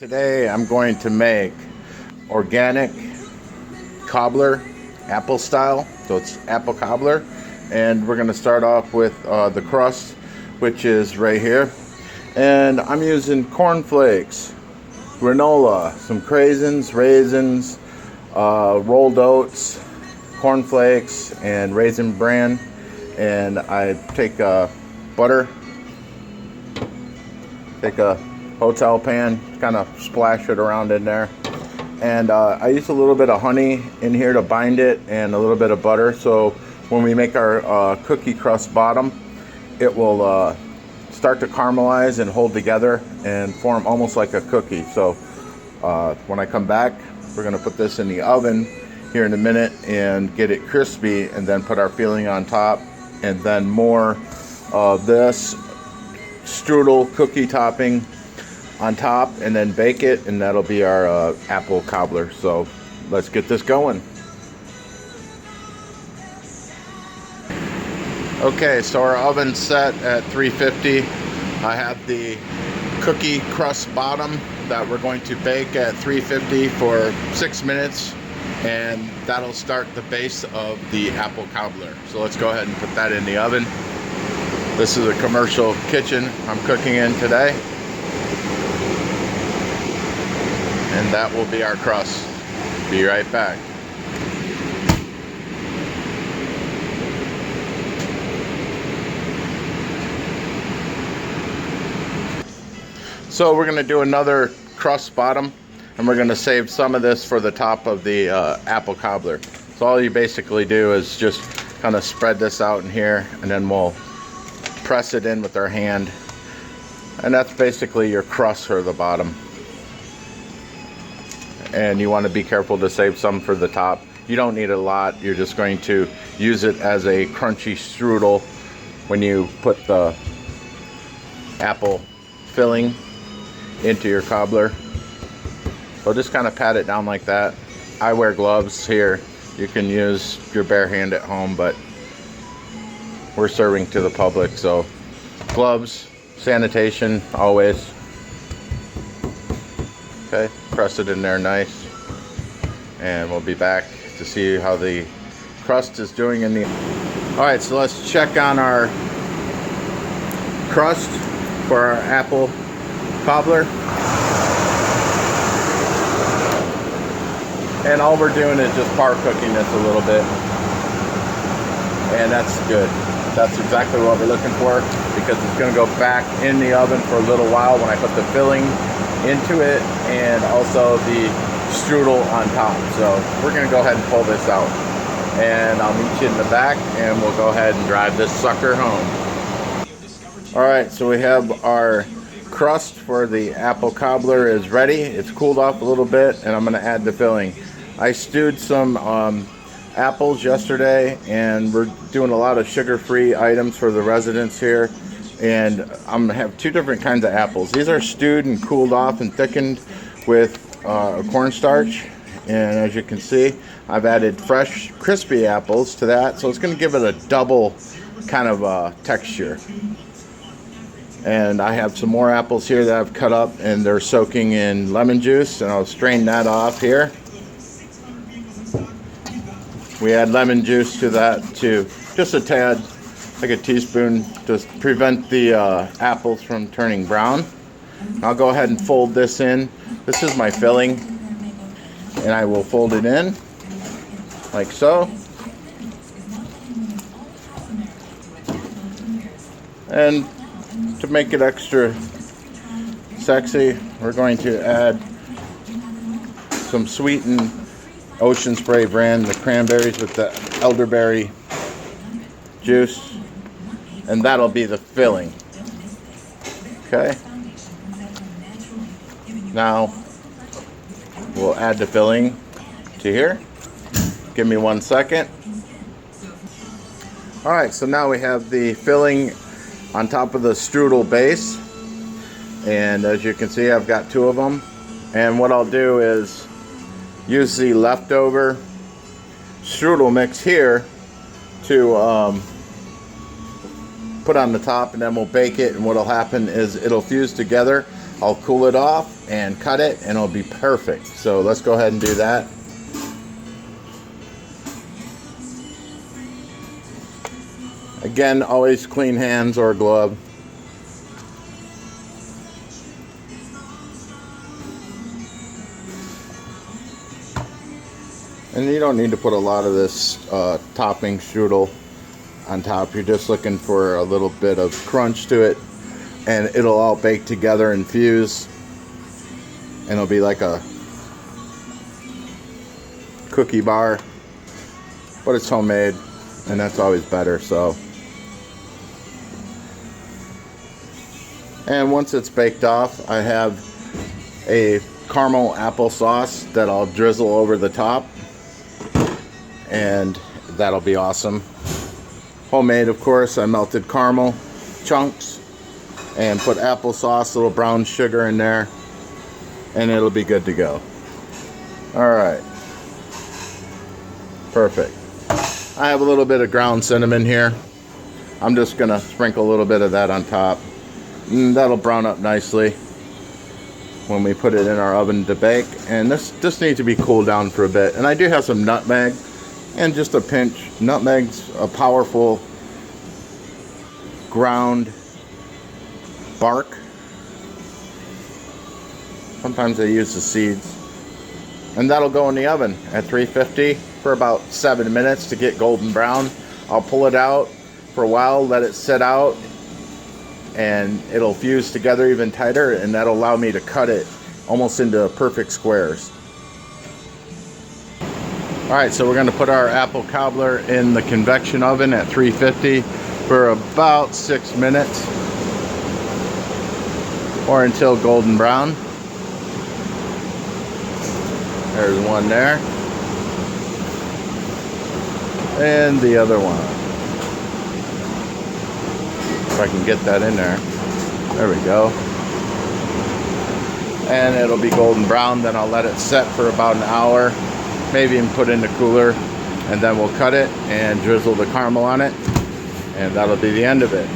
Today I'm going to make organic cobbler, apple style, so it's apple cobbler, and we're going to start off with the crust, which is right here, and I'm using corn flakes, granola, some craisins, raisins, rolled oats, corn flakes, and raisin bran, and I take butter, take a hotel pan, kind of splash it around in there, and I use a little bit of honey in here to bind it and a little bit of butter, so when we make our cookie crust bottom, it will start to caramelize and hold together and form almost like a cookie. So when I come back, we're going to put this in the oven here in a minute and get it crispy, and then put our filling on top, and then more of this strudel cookie topping on top, and then bake it, and that'll be our apple cobbler. So let's get this going. Okay, so our oven's set at 350. I have the cookie crust bottom that we're going to bake at 350 for 6 minutes, and that'll start the base of the apple cobbler. So let's go ahead and put that in the oven. This is a commercial kitchen I'm cooking in today, and that will be our crust. Be right back. So we're going to do another crust bottom, and we're going to save some of this for the top of the apple cobbler. So all you basically do is just kind of spread this out in here, and then we'll press it in with our hand, and that's basically your crust for the bottom. And you want to be careful to save some for the top. You don't need a lot. You're just going to use it as a crunchy strudel when you put the apple filling into your cobbler. So just kind of pat it down like that. I wear gloves here. You can use your bare hand at home, but we're serving to the public, so gloves, sanitation always. Okay, press it in there nice, and we'll be back to see how the crust is doing in the... Alright, so let's check on our crust for our apple cobbler. And all we're doing is just par cooking this a little bit, and that's good. That's exactly what we're looking for, because it's going to go back in the oven for a little while when I put the filling into it, and also the strudel on top. So we're going to go ahead and pull this out, and I'll meet you in the back, and we'll go ahead and drive this sucker home. Alright, so we have our crust for the apple cobbler is ready. It's cooled off a little bit, and I'm going to add the filling. I stewed some apples yesterday, and we're doing a lot of sugar-free items for the residents here, and I'm gonna have two different kinds of apples. These are stewed and cooled off and thickened with cornstarch, and as you can see, I've added fresh crispy apples to that, so it's going to give it a double kind of texture. And I have some more apples here that I've cut up, and they're soaking in lemon juice, and I'll strain that off here. We add lemon juice to that too, just a tad, like a teaspoon, to prevent the apples from turning brown. I'll go ahead and fold this in. This is my filling, and I will fold it in like so. And to make it extra sexy, we're going to add some sweetened Ocean Spray brand, the cranberries with the elderberry juice, and that'll be the filling. Okay, now we'll add the filling to here. Give me 1 second. Alright, so now we have the filling on top of the strudel base, and as you can see, I've got two of them. And what I'll do is use the leftover strudel mix here to put on the top, and then we'll bake it, and what'll happen is it'll fuse together. I'll cool it off and cut it, and it'll be perfect. So let's go ahead and do that. Again, always clean hands or glove. And you don't need to put a lot of this topping strudel on top. You're just looking for a little bit of crunch to it, and it'll all bake together and fuse, and it'll be like a cookie bar, but it's homemade, and that's always better. So, and once it's baked off, I have a caramel applesauce that I'll drizzle over the top, and that'll be awesome. Homemade, of course. I melted caramel chunks and put applesauce, little brown sugar in there, and it'll be good to go. Alright, perfect. I have a little bit of ground cinnamon here. I'm just gonna sprinkle a little bit of that on top, and that'll brown up nicely when we put it in our oven to bake. And this needs to be cooled down for a bit. And I do have some nutmeg and just a pinch. Nutmeg's a powerful ground bark. Sometimes I use the seeds. And that'll go in the oven at 350 for about 7 minutes to get golden brown. I'll pull it out for a while, let it sit out, and it'll fuse together even tighter, and that'll allow me to cut it almost into perfect squares. Alright, so we're going to put our apple cobbler in the convection oven at 350 for about 6 minutes, or until golden brown. There's one there, and the other one. If I can get that in there. There we go. And it'll be golden brown. Then I'll let it set for about an hour, maybe even put it in the cooler, and then we'll cut it and drizzle the caramel on it, and that'll be the end of it.